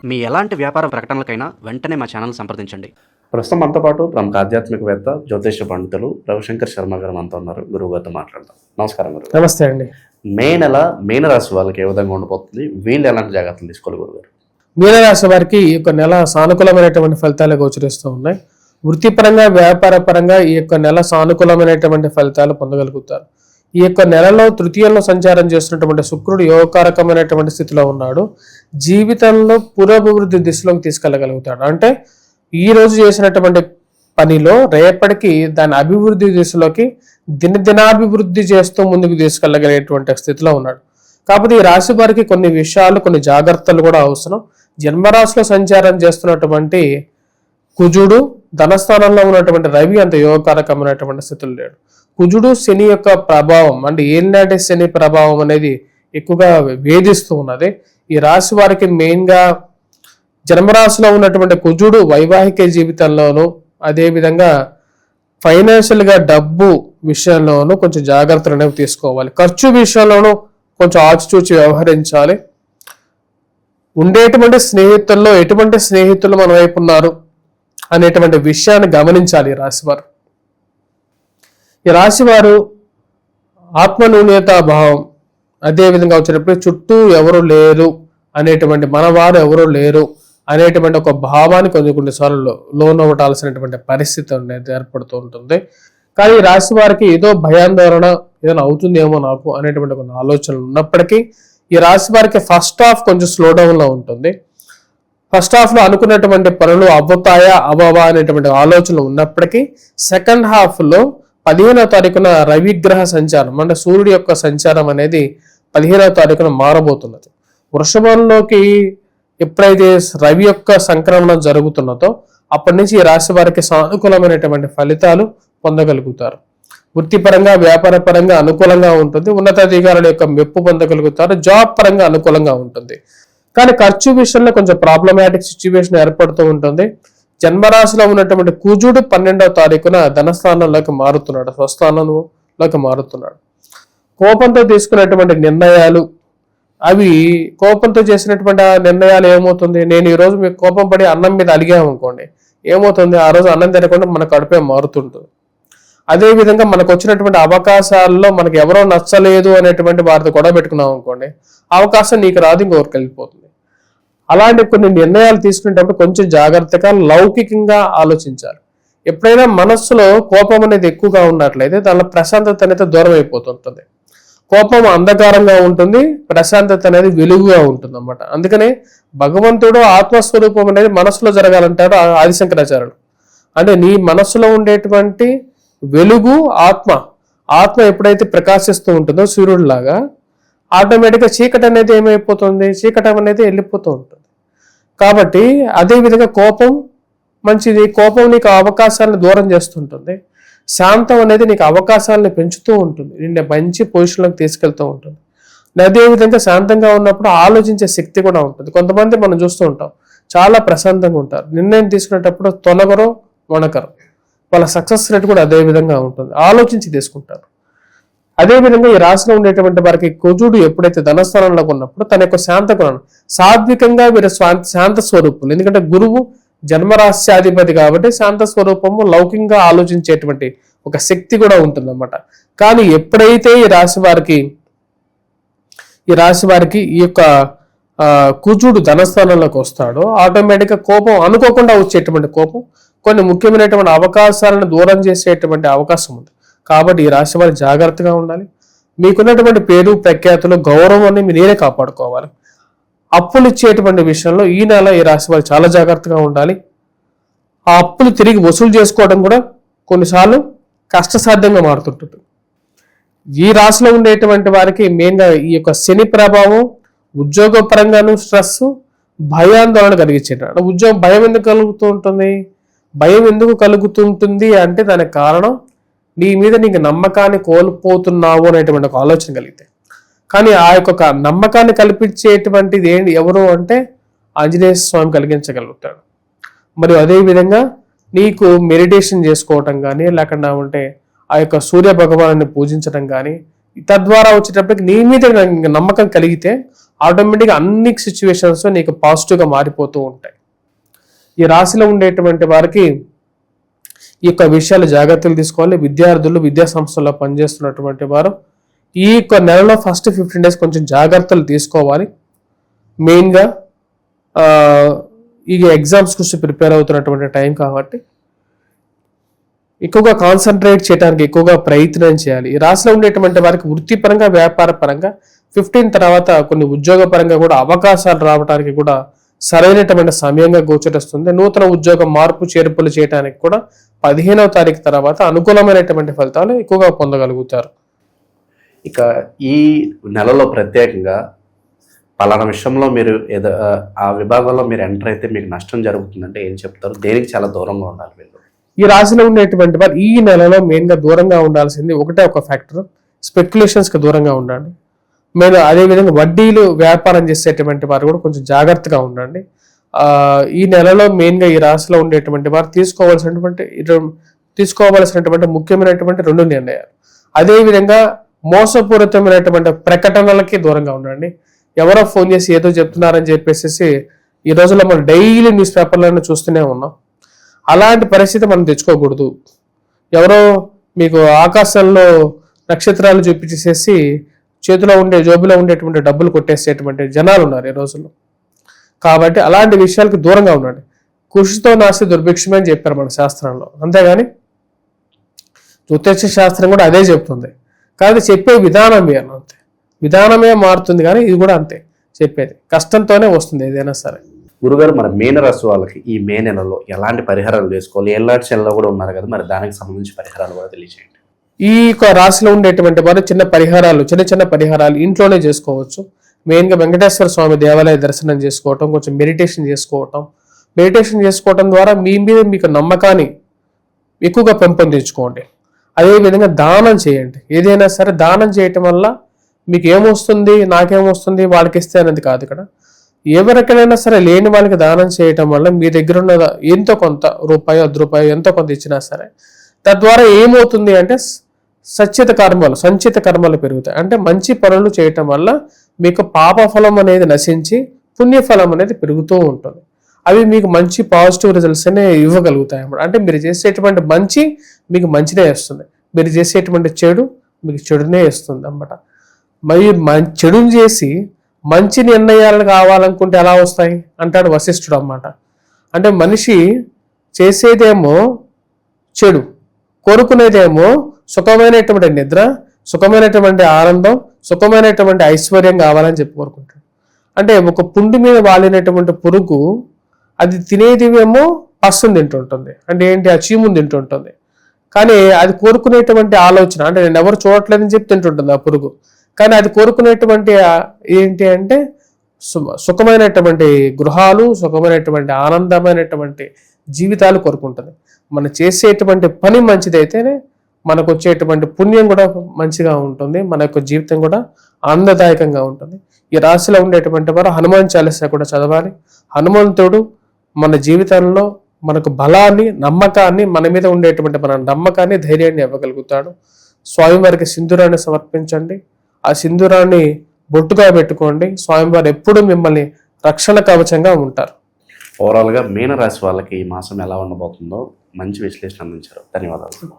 మీ ఎలాంటి వ్యాపార ప్రకటనలకైనా వెంటనే మా ఛానల్ సంప్రదించండి. ప్రస్తుతం మనతో పాటు ప్రముఖ ఆధ్యాత్మికవేత్త జ్యోతిష పండితులు రవిశంకర్ శర్మ గారు మనతో ఉన్నారు. గురువు గారితో మాట్లాడదాం. నమస్కారం గురువు. నమస్తే అండి. మే నెల మీనరాశి వాళ్ళకి ఏ విధంగా ఉండిపోతుంది, వీళ్ళు ఎలాంటి జాగ్రత్తలు తీసుకోవాలి గురువు గారు? మీనరాశి వారికి ఈ యొక్క నెల సానుకూలమైనటువంటి ఫలితాలు గోచరిస్తూ ఉన్నాయి. వృత్తిపరంగా వ్యాపార పరంగా ఈ యొక్క నెల సానుకూలమైనటువంటి ఫలితాలు పొందగలుగుతారు. ఈ యొక్క నెలలో తృతీయంలో సంచారం చేస్తున్నటువంటి శుక్రుడు యోగకారకమైనటువంటి స్థితిలో ఉన్నాడు. జీవితంలో పురోభివృద్ధి దిశలోకి తీసుకెళ్ళగలుగుతాడు. అంటే ఈ రోజు చేసినటువంటి పనిలో రేపటికి దాని అభివృద్ధి దిశలోకి దినాభివృద్ధి చేస్తూ ముందుకు తీసుకెళ్ళగలిగేటువంటి స్థితిలో ఉన్నాడు. కాకపోతే ఈ రాశి వారికి కొన్ని విషయాలు, కొన్ని జాగ్రత్తలు కూడా అవసరం. జన్మరాశిలో సంచారం చేస్తున్నటువంటి కుజుడు, ధనస్థానంలో ఉన్నటువంటి రవి అంత యోగకారకమైనటువంటి స్థితులు లేడు. కుజుడు శని యొక్క ప్రభావం, అంటే ఏలినాటి శని ప్రభావం అనేది ఎక్కువగా వేధిస్తూ ఉన్నది. ఈ రాశి వారికి మెయిన్గా జన్మరాశిలో ఉన్నటువంటి కుజుడు వైవాహిక జీవితంలోనూ, అదేవిధంగా ఫైనాన్షియల్గా డబ్బు విషయంలోనూ కొంచెం జాగ్రత్తలు అనేవి తీసుకోవాలి. ఖర్చు విషయంలోనూ కొంచెం ఆచితూచి వ్యవహరించాలి. ఉండేటువంటి స్నేహితుల్లో ఎటువంటి స్నేహితులు మన వైపు ఉన్నారు అనేటువంటి విషయాన్ని గమనించాలి. ఈ రాశివారు ఈ రాశివారు ఆత్మన్యూన్యతాభావం, అదేవిధంగా వచ్చేటప్పుడు చుట్టూ ఎవరు లేరు అనేటువంటి, మనవారు ఎవరు లేరు అనేటువంటి ఒక భావాన్ని కొన్నిసార్లు లోనవ్వటాల్సినటువంటి పరిస్థితి అనేది ఏర్పడుతూ ఉంటుంది. కానీ ఈ రాశి వారికి ఏదో భయాందోళన ఏదైనా అవుతుందేమో నాకు అనేటువంటి కొన్ని ఆలోచనలు ఉన్నప్పటికీ ఈ రాశి వారికి ఫస్ట్ హాఫ్ కొంచెం స్లో డౌన్ లో ఉంటుంది. ఫస్ట్ హాఫ్ లో అనుకున్నటువంటి పనులు అవ్వతాయా అవ్వవా అనేటువంటి ఆలోచనలు ఉన్నప్పటికీ సెకండ్ హాఫ్ లో 15వ తారీఖున రవిగ్రహ సంచారం, అంటే సూర్యుడి యొక్క సంచారం అనేది 15వ తారీఖున మారబోతున్నది. వృషభంలోకి ఎప్పుడైతే రవి యొక్క సంక్రమణం జరుగుతున్నదో అప్పటి నుంచి ఈ రాశి వారికి సానుకూలమైనటువంటి ఫలితాలు పొందగలుగుతారు. వృత్తిపరంగా వ్యాపార పరంగా అనుకూలంగా ఉంటుంది. ఉన్నతాధికారుల యొక్క మెప్పు పొందగలుగుతారు. జాబ్ పరంగా అనుకూలంగా ఉంటుంది. కానీ ఖర్చు విషయంలో కొంచెం ప్రాబ్లమాటిక్ సిచ్యువేషన్ ఏర్పడుతూ ఉంటుంది. జన్మరాశిలో ఉన్నటువంటి కుజుడు 12వ తారీఖున ధనస్థానంలోకి మారుతున్నాడు, స్వస్థానంలోకి మారుతున్నాడు. కోపంతో తీసుకున్నటువంటి నిర్ణయాలు, అవి కోపంతో చేసినటువంటి నిర్ణయాలు ఏమవుతుంది, నేను ఈరోజు మీకు కోపం పడి అన్నం మీద అలిగామనుకోండి, ఏమవుతుంది, ఆ రోజు అన్నం తినకుండా మన కడుపే మారుతుంటుంది. అదేవిధంగా మనకు వచ్చినటువంటి అవకాశాల్లో మనకి ఎవరో నచ్చలేదు అనేటువంటి వారితో కూడా పెట్టుకున్నాం అనుకోండి, అవకాశం నీకు రాదు, ఇంకొకరికి వెళ్ళిపోతుంది. అలాంటి కొన్ని నిర్ణయాలు తీసుకునేటప్పుడు కొంచెం జాగ్రత్తగా లౌకికంగా ఆలోచించాలి. ఎప్పుడైనా మనస్సులో కోపం అనేది ఎక్కువగా ఉన్నట్లయితే దానిలో ప్రశాంతత అనేది దూరం అయిపోతుంటుంది. కోపం అంధకారంగా ఉంటుంది, ప్రశాంతత అనేది వెలుగుగా ఉంటుంది అన్నమాట. అందుకనే భగవంతుడు ఆత్మస్వరూపం అనేది మనస్సులో జరగాలంటారు ఆదిశంకరాచార్యులు. అంటే నీ మనస్సులో ఉండేటువంటి వెలుగు ఆత్మ ఎప్పుడైతే ప్రకాశిస్తూ ఉంటుందో సూర్యుడిలాగా, ఆటోమేటిక్గా చీకటి అనేది ఏమైపోతుంది, చీకటి అనేది వెళ్ళిపోతూ ఉంటుంది. కాబట్టి అదేవిధంగా కోపం మంచిది. కోపం నీకు అవకాశాలను దూరం చేస్తుంటుంది. శాంతం అనేది నీకు అవకాశాలను పెంచుతూ ఉంటుంది, నిన్ను మంచి పొజిషన్లోకి తీసుకెళ్తూ ఉంటుంది. అదేవిధంగా శాంతంగా ఉన్నప్పుడు ఆలోచించే శక్తి కూడా ఉంటుంది. కొంతమంది మనం చూస్తూ ఉంటాం చాలా ప్రశాంతంగా ఉంటారు, నిర్ణయం తీసుకునేటప్పుడు తొలగరో వణకరు. వాళ్ళ సక్సెస్ రేట్ కూడా అదే విధంగా ఉంటుంది, ఆలోచించి తీసుకుంటారు. అదేవిధంగా ఈ రాశిలో ఉండేటువంటి వారికి కుజుడు ఎప్పుడైతే ధనస్థానంలో ఉన్నప్పుడు తన యొక్క శాంత గుణాన్ని, సాత్వికంగా వీరు శాంత స్వరూపులు. ఎందుకంటే గురువు జన్మరాశ్యాధిపతి కాబట్టి శాంత స్వరూపము, లౌకికంగా ఆలోచించేటువంటి ఒక శక్తి కూడా ఉంటుందన్నమాట. కానీ ఎప్పుడైతే ఈ రాశి వారికి ఈ యొక్క కుజుడు ధనస్థానంలోకి వస్తాడో ఆటోమేటిక్గా కోపం, అనుకోకుండా వచ్చేటువంటి కోపం కొన్ని ముఖ్యమైనటువంటి అవకాశాలను దూరం చేసేటువంటి అవకాశం ఉంది. కాబట్టి ఈ రాశి వారు జాగ్రత్తగా ఉండాలి. మీకున్నటువంటి పేరు ప్రఖ్యాతులు గౌరవాన్ని మీరే కాపాడుకోవాలి. అప్పులు ఇచ్చేటువంటి విషయంలో ఈ నెల ఈ రాశి వారు చాలా జాగ్రత్తగా ఉండాలి. ఆ అప్పులు తిరిగి వసూలు చేసుకోవడం కూడా కొన్నిసార్లు కష్టసాధ్యంగా మారుతుంటుంది. ఈ రాశిలో ఉండేటువంటి వారికి మెయిన్గా ఈ యొక్క శని ప్రభావం ఉద్యోగ పరంగాను స్ట్రెస్, భయాందోళన కలిగించేట. ఉద్యోగం భయం ఎందుకు కలుగుతూ ఉంటుంది, భయం ఎందుకు కలుగుతుంటుంది అంటే దానికి కారణం నీ మీద నీకు నమ్మకాన్ని కోల్పోతున్నావు అనేటువంటి ఒక ఆలోచన కలిగితే. కానీ ఆ యొక్క నమ్మకాన్ని కల్పించేటువంటిది ఎవరు అంటే ఆంజనేయ స్వామి కలిగించగలుగుతాడు. మరియు అదేవిధంగా నీకు మెడిటేషన్ చేసుకోవటం కానీ, లేకుండా ఉంటే ఆ యొక్క సూర్య భగవాన్ని పూజించడం కానీ, తద్వారా వచ్చేటప్పటికి నీ మీద నమ్మకం కలిగితే ఆటోమేటిక్గా అన్ని సిచ్యువేషన్స్ నీకు పాజిటివ్గా మారిపోతూ ఉంటాయి. ఈ రాశిలో ఉండేటువంటి వారికి ఈ యొక్క విషయాలు జాగ్రత్తలు తీసుకోవాలి. విద్యార్థులు, విద్యా సంస్థల్లో పనిచేస్తున్నటువంటి వారు ఈ యొక్క నెలలో ఫస్ట్ 15 days కొంచెం జాగ్రత్తలు తీసుకోవాలి. మెయిన్గా ఈ ఎగ్జామ్స్ కోసం ప్రిపేర్ అవుతున్నటువంటి టైం కాబట్టి ఎక్కువగా కాన్సన్ట్రేట్ చేయడానికి ఎక్కువగా ప్రయత్నం చేయాలి. ఈ రాశిలో ఉండేటువంటి వారికి వృత్తిపరంగా, వ్యాపార పరంగా 15 తర్వాత కొన్ని ఉద్యోగ పరంగా కూడా అవకాశాలు రావడానికి కూడా సరైనటువంటి సమయంగా గోచరిస్తుంది. నూతన ఉద్యోగ మార్పు చేర్పులు చేయడానికి కూడా 15వ తారీఖు తర్వాత అనుకూలమైనటువంటి ఫలితాలు ఎక్కువగా పొందగలుగుతారు. ఇక ఈ నెలలో ప్రత్యేకంగా పలానా విషయంలో మీరు ఏదో ఆ విభాగంలో మీరు ఎంటర్ అయితే మీకు నష్టం జరుగుతుందంటే ఏం చెప్తారు? దేనికి చాలా దూరంగా ఉండాలి వీళ్ళు? ఈ రాశిలో ఉండేటువంటి వారు ఈ నెలలో మెయిన్గా దూరంగా ఉండాల్సింది ఒకటే ఒక ఫ్యాక్టర్, స్పెక్యులేషన్స్కి దూరంగా ఉండండి. మీరు అదేవిధంగా వడ్డీలు వ్యాపారం చేసేటువంటి వారు కూడా కొంచెం జాగ్రత్తగా ఉండండి. ఈ నెలలో మెయిన్గా ఈ రాశిలో ఉండేటువంటి వారు తీసుకోవాల్సినటువంటి ముఖ్యమైనటువంటి 2 నిర్ణయాలు. అదేవిధంగా మోసపూరితమైనటువంటి ప్రకటనలకి దూరంగా ఉండండి. ఎవరో ఫోన్ చేసి ఏదో చెప్తున్నారని చెప్పేసి ఈ రోజుల్లో మనం డైలీ న్యూస్ పేపర్లను చూస్తూనే ఉన్నాం. అలాంటి పరిస్థితి మనం తెచ్చుకోకూడదు. ఎవరో మీకు ఆకాశంలో నక్షత్రాలు చూపించేసేసి జోబులో ఉండేటువంటి డబ్బులు కొట్టేసేటువంటి జనాలు ఉన్నారు ఈ రోజుల్లో. కాబట్టి అలాంటి విషయాలకు దూరంగా ఉండండి. కృషితో నాస్తి దుర్భిక్షమే అని చెప్పారు మన శాస్త్రంలో. అంతేగాని జ్యోతిష శాస్త్రం కూడా అదే చెప్తుంది. కానీ చెప్పే విధానమే అంతే, విధానమే మారుతుంది. కానీ ఇది కూడా అంతే, చెప్పేది కష్టంతోనే వస్తుంది ఏదైనా సరే. గురుగారు, మరి మీనరాశి వాళ్ళకి ఈ మే నెలలో ఎలాంటి పరిహారాలు చేసుకోవాలి? ఎల్లాటి చెల్లో కూడా ఉన్నారు కదా, మరి దానికి సంబంధించి పరిహారాలు కూడా తెలియజేయండి. ఈ రాశిలో ఉండేటువంటి వారు చిన్న పరిహారాలు ఇంట్లోనే చేసుకోవచ్చు. మెయిన్గా వెంకటేశ్వర స్వామి దేవాలయ దర్శనం చేసుకోవటం, కొంచెం మెడిటేషన్ చేసుకోవటం ద్వారా మీ మీద మీకు నమ్మకాన్ని ఎక్కువగా పెంపొందించుకోండి. అదేవిధంగా దానం చేయండి. ఏదైనా సరే దానం చేయటం వల్ల మీకు ఏమొస్తుంది, నాకేమొస్తుంది, వాళ్ళకి ఇస్తే అనేది కాదు. ఇక్కడ ఎవరికైనా సరే లేని వాళ్ళకి దానం చేయటం వల్ల మీ దగ్గర ఉన్న ఎంతో కొంత రూపాయి, 10 రూపాయలు ఎంతో కొంత ఇచ్చినా సరే తద్వారా ఏమవుతుంది అంటే సంచిత కర్మలు పెరుగుతాయి. అంటే మంచి పనులు చేయటం వల్ల మీకు పాప ఫలం అనేది నశించి పుణ్యఫలం అనేది పెరుగుతూ ఉంటుంది. అవి మీకు మంచి పాజిటివ్ రిజల్ట్స్ అనే ఇవ్వగలుగుతాయి అన్నమాట. అంటే మీరు చేసేటువంటి మంచి మీకు మంచినే ఇస్తుంది, మీరు చేసేటువంటి చెడు మీకు చెడునే ఇస్తుంది అన్నమాట. మరి చెడుని చేసి మంచి నిర్ణయాలు కావాలనుకుంటే ఎలా వస్తాయి అంటాడు వశిష్ఠుడు అన్నమాట. అంటే మనిషి చేసేదేమో చెడు, కోరుకునేదేమో సుఖమైనటువంటి నిద్ర, సుఖమైనటువంటి ఆనందం, సుఖమైనటువంటి ఐశ్వర్యం కావాలని చెప్పి కోరుకుంటాడు. అంటే ఒక పుండి మీద వాలినటువంటి పురుగు అది తినేదివేమో పస్సును తింటుంటుంది, అంటే ఏంటి ఆ చీముని తింటుంటుంది. కానీ అది కోరుకునేటువంటి ఆలోచన అంటే నేను ఎవరు చూడట్లేదని చెప్పి తింటుంటుంది ఆ పురుగు. కానీ అది కోరుకునేటువంటి ఏంటి అంటే సుఖమైనటువంటి గృహాలు, సుఖమైనటువంటి ఆనందమైనటువంటి జీవితాలు కోరుకుంటుంది. మనం చేసేటువంటి పని మంచిదైతేనే మనకు వచ్చేటువంటి పుణ్యం కూడా మంచిగా ఉంటుంది, మన యొక్క జీవితం కూడా ఆనందదాయకంగా ఉంటుంది. ఈ రాశిలో ఉండేటువంటి వారు హనుమాన్ చాలీసా కూడా చదవాలి. హనుమంతుడు మన జీవితంలో మనకు బలాన్ని, నమ్మకాన్ని, మన మీద ఉండేటువంటి మన నమ్మకాన్ని, ధైర్యాన్ని ఇవ్వగలుగుతాడు. స్వామివారికి సింధూరాన్ని సమర్పించండి. ఆ సింధూరాన్ని బొట్టుగా పెట్టుకోండి. స్వామివారు ఎప్పుడూ మిమ్మల్ని రక్షణ కవచంగా ఉంటారు. ఓవరాల్గా మీనరాశి వాళ్ళకి ఈ మాసం ఎలా ఉండబోతుందో మంచి విశ్లేషణ అందించారు. ధన్యవాదాలు.